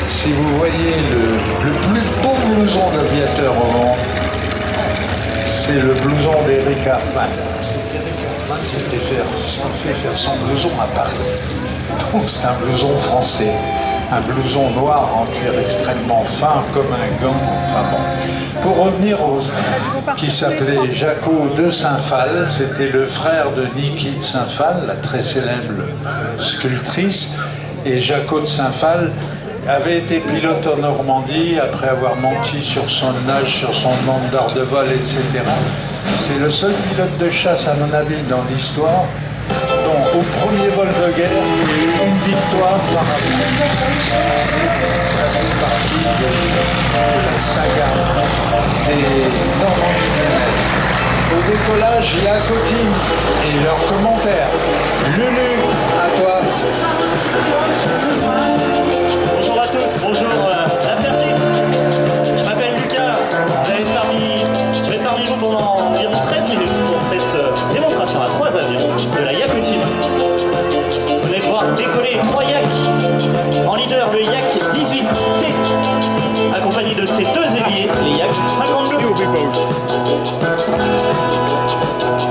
Si vous voyez le plus beau blouson d'aviateur au monde, c'est le blouson d'Eric Hartmann. Eric Hartmann s'était fait faire son blouson à Paris. Donc c'est un blouson français, un blouson noir en cuir extrêmement fin comme un gant. Enfin bon. Pour revenir au qui s'appelait Jaco de Saint-Phal, c'était le frère de Niki de Saint-Phal, la très célèbre sculptrice, et Jaco de Saint-Phal avait été pilote en Normandie après avoir menti sur son âge, sur son nombre d'heures de vol, etc. C'est le seul pilote de chasse, à mon avis, dans l'histoire, dont au premier vol de guerre, il y a eu une victoire par rapport. Ça fait partie de la saga des Normandies. Au décollage, il y a Cotim et leurs commentaires. Lulu, à toi. Bonjour à tous, bonjour la Ferté. Je m'appelle Lucas, je vais être parmi vous pendant environ 13 minutes pour cette démonstration à 3 avions de la Yak Team. Vous allez pouvoir décoller 3 Yak en leader, le Yak 18T, accompagné de ses 2 ailiers, les Yak 52.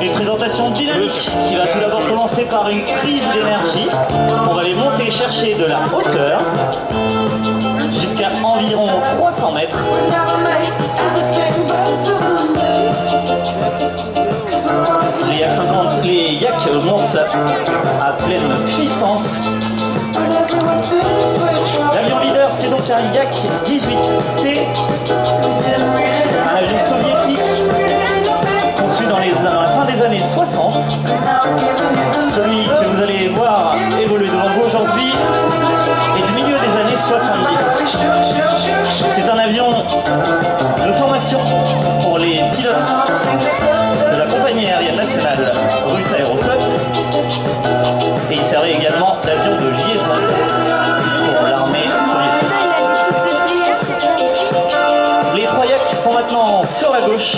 Une présentation dynamique qui va tout d'abord commencer par une prise d'énergie. On va les monter chercher de la hauteur jusqu'à environ 300 mètres. Les Yak 50, les Yak montent à pleine puissance. L'avion leader, c'est donc un Yak 18T, un avion soviétique conçu dans la fin des années 60. Celui que vous allez voir évoluer devant vous aujourd'hui est du milieu des années 70. C'est un avion de formation pour les pilotes de la compagnie aérienne nationale russe Aeroflot, et il servait également d'avion de liaison pour l'armée soviétique. Les 3 Yak sont maintenant sur la gauche,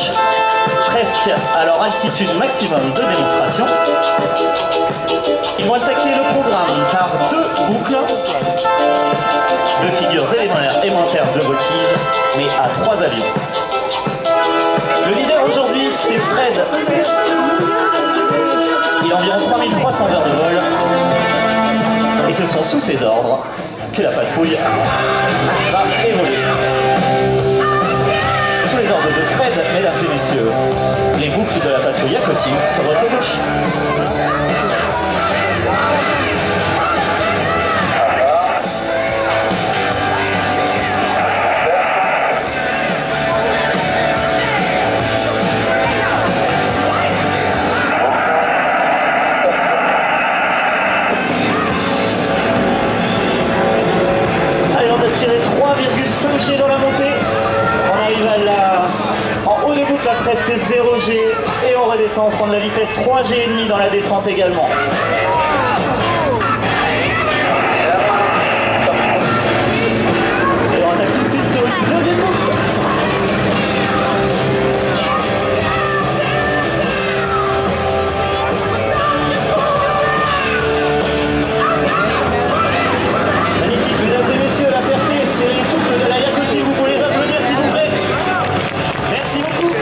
presque à leur altitude maximum de démonstration. Ils vont attaquer le programme par 2 boucles, 2 figures élémentaires de voltige, mais à 3 avions. Le leader aujourd'hui, c'est Fred. Il a environ 3300 heures de vol, et ce sont sous ses ordres que la patrouille va évoluer. Sous les ordres de Fred, mesdames et messieurs, les boucles de la patrouille Yak Team sur votre gauche. Allez, on a tiré 3,5 G dans la montée. On arrive en haut de boucle à presque 0 G, et on redescend, on prend de la vitesse 3 G et demi dans la descente également. Et on attaque tout de suite sur une deuxième boucle. Magnifique, mesdames et messieurs, la Ferté, c'est les boucles de la Yak Team. Vous pouvez les applaudir s'il vous plaît. Merci beaucoup.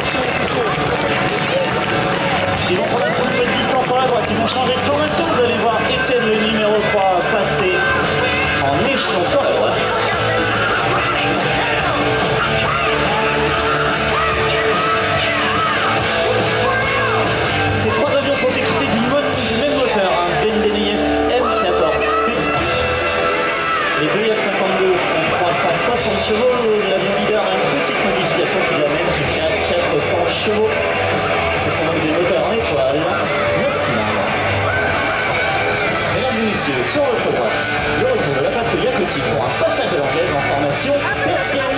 Ils vont prendre un peu de distance sur la droite, ils vont changer de formation. Vous allez voir Étienne, le numéro 3, passer en échelon sur la droite. Ces 3 avions sont équipés du même moteur, un Bendeneyev M14. Les 2 Yak 52 ont 360 chevaux. L'avion leader a une petite modification qui l'amène jusqu'à 400 chevaux. Ce sont donc des moteurs en étoile, 9 cylindres. Mesdames et messieurs, sur votre droite, le retour de la patrouille Yak Team pour un passage à l'anglaise en formation partielle.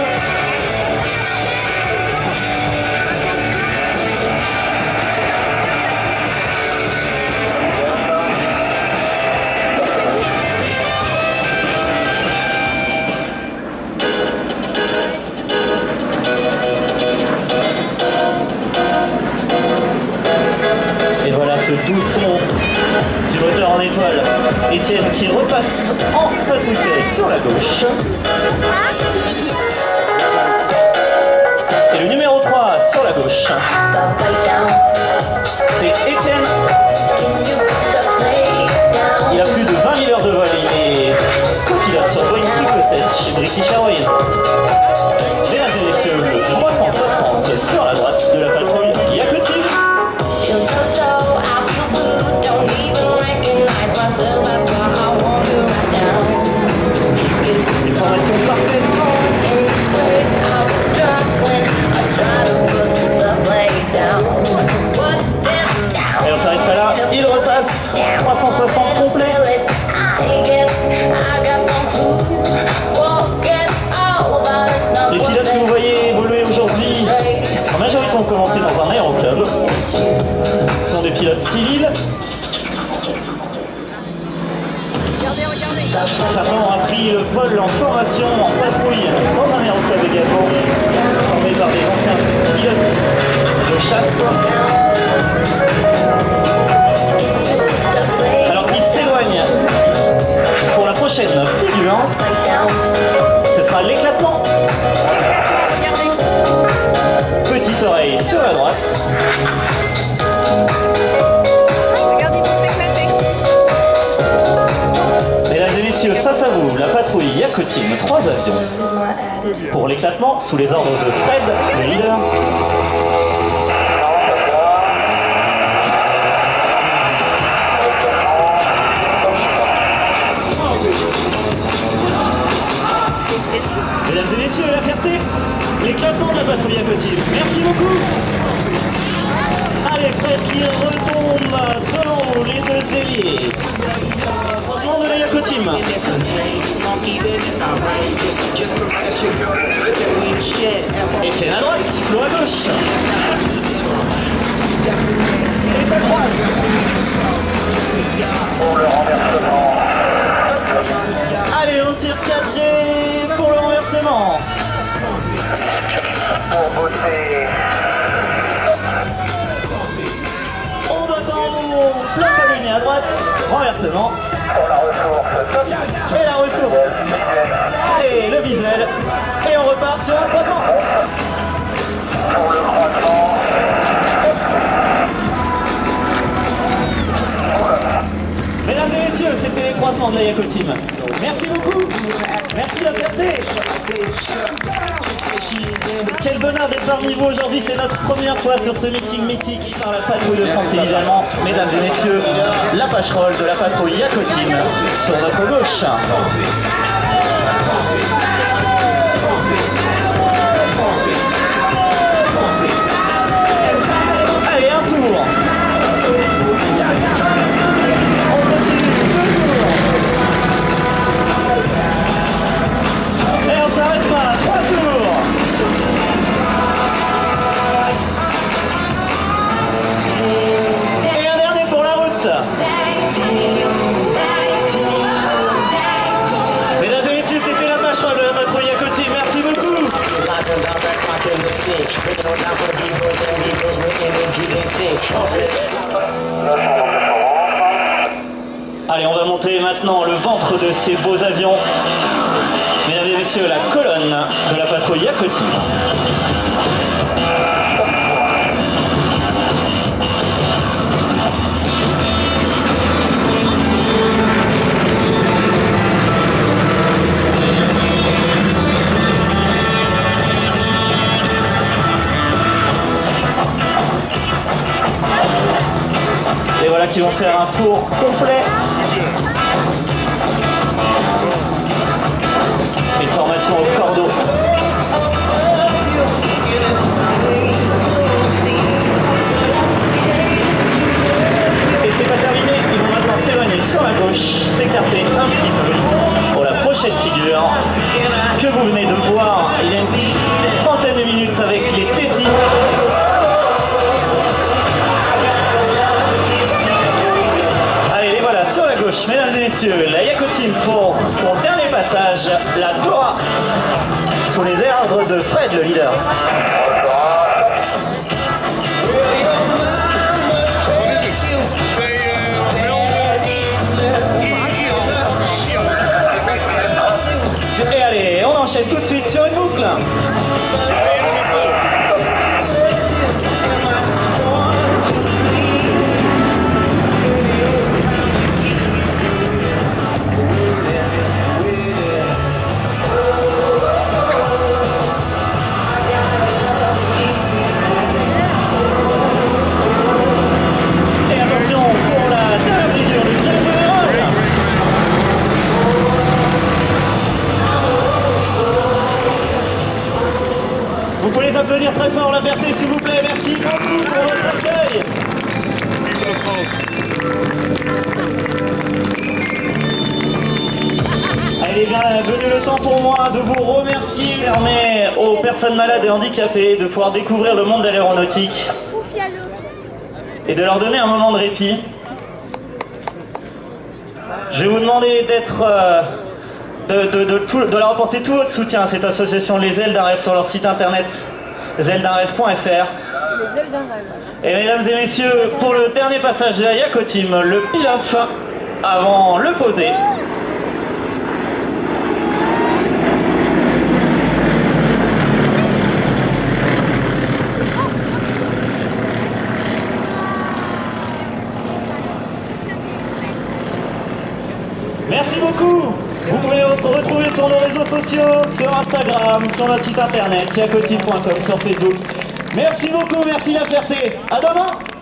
Et voilà ce doux son du moteur en étoile. Étienne qui repasse en patrouille serrée sur la gauche. Et le numéro 3 sur la gauche, c'est Étienne. Il a plus de 20 000 heures de vol. Il est copilote sur Boeing 777 chez British Airways. Mesdames et messieurs, le 360 sur la droite de la patrouille Yakutsk. Des formations parfaites. Et on s'arrête pas là, il repasse 360 complet. Les pilotes que vous voyez évoluer aujourd'hui, en majorité ont commencé dans un aéroclub. Ce sont des pilotes civils. Certains ont appris le vol en formation, en patrouille, dans un aéroclub également, formé par des anciens pilotes de chasse. Alors ils s'éloignent pour la prochaine figure. Ce sera l'éclatement. Petite oreille sur la droite. Mesdames et messieurs, face à vous, la patrouille Yakutsk, 3 avions. Pour l'éclatement, sous les ordres de Fred, le leader. Mesdames et messieurs, la fierté, l'éclatement de la patrouille Yakutsk. Merci beaucoup. Allez, Fred qui retombe devant vous, les deux ailiers. Franchement de la Yakutsk. Etienne à droite, Flo à gauche. Et ça croise. Pour le renversement. Allez, on tire 4G pour le renversement. Pour bosser. On doit en haut, plein ballonné à droite, renversement. Pour la ressource. Et la ressource. Allez, le visuel. Et on repart sur un croisement. Pour le croisement. Mesdames et messieurs, c'était les croisements de la Yakutsk. Merci beaucoup. Merci la fierté. Quel bonheur d'être parmi vous aujourd'hui. C'est notre première fois sur ce meeting mythique par la patrouille de France évidemment. Mesdames et messieurs, la passerole de la patrouille Yakutsk sur notre gauche. Allez, un tour. On continue, 2 tours. Et on s'arrête pas, 3 tours. Et un dernier pour la route. Mesdames et messieurs, c'était la passerole de la patrouille Yakutsk. Merci beaucoup. Allez, on va monter maintenant le ventre de ces beaux avions. Mesdames et messieurs, la colonne de la patrouille Yakutsk. Et voilà qui vont faire un tour complet. Une formation au cordeau. Et c'est pas terminé, ils vont maintenant s'éloigner sur la gauche, s'écarter un petit peu pour la prochaine figure que vous venez de voir. Il y a une trentaine de minutes avec les T6. Allez, les voilà sur la gauche, mesdames et messieurs, la Yakutsk pour son dernier passage, la Dora, sous les ordres de Fred, le leader. enchaîne tout de suite sur une boucle. Et attention pour la dernière figure du Jack General. Vous pouvez les applaudir très fort, La Ferté, s'il vous plaît. Merci beaucoup pour votre accueil. Il est bien venu le temps pour moi de vous remercier. Permet aux personnes malades et handicapées de pouvoir découvrir le monde de l'aéronautique et de leur donner un moment de répit. Je vais vous demander d'être... de leur apporter tout votre soutien à cette association Les Ailes d'un Rêve sur leur site internet ailedunrêve.fr. Et mesdames et messieurs, pour le dernier passage de la Yakotim, le pilote avant le poser. Merci beaucoup. Vous pouvez retrouver sur nos réseaux sociaux, sur Instagram, sur notre site internet, yakotim.com, sur Facebook. Merci beaucoup, merci La Ferté. À demain.